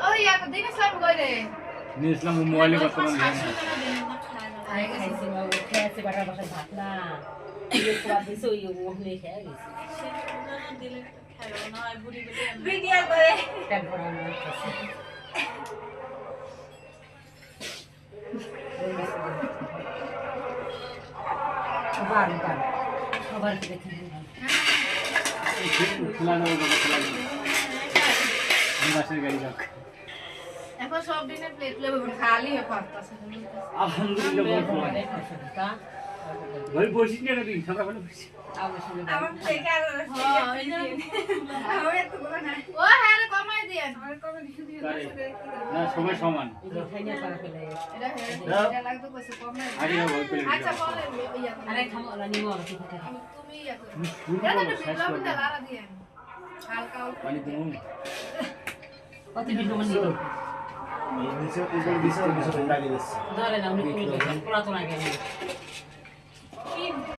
ওই একটা দিন ইসলাম কইরে নিয়ে ইসলাম মোবাইলে কথা বলেন আরে খাইছি মা খেয়েছে বাটার বাসা ভাত না এই কোয়া দিছে ওই ওখানে খেয়ে গেছে দিলে খেলো না হয় বুড়ি বলে ভিডিও করে পেট ভরা না খাইছে আবার দেখেন খেলানো বাসের গাড়ি যাক এখন সব দিনে প্লেট লেবু খালি হয়ে পারতাছে আলহামদুলিল্লাহ বহুত ভালো ভাই বসি না দিন আমরা ভালো বসি আমার থেকে আর আমার এত বড় না ও হ্যাঁ রে কমাই দেন আর কমাই দিয়ে না সবাই সমান এটা লাগতো কইছে কমাই আগে বল পেলে আচ্ছা বলে ইয়া আরে থামো না নিমো আর ঠিক আছে তুমি ইয়া করো শুরু এটা করো তো শেষ বিপ্লব করো দা লারা দিয়ে হালকা পানি দিন কত ভিডিও বানিয়ে এই নিচে উপর দিছে নিচে লাগিয়ে দিচ্ছে ধরে না উনি পুরো তো না গেল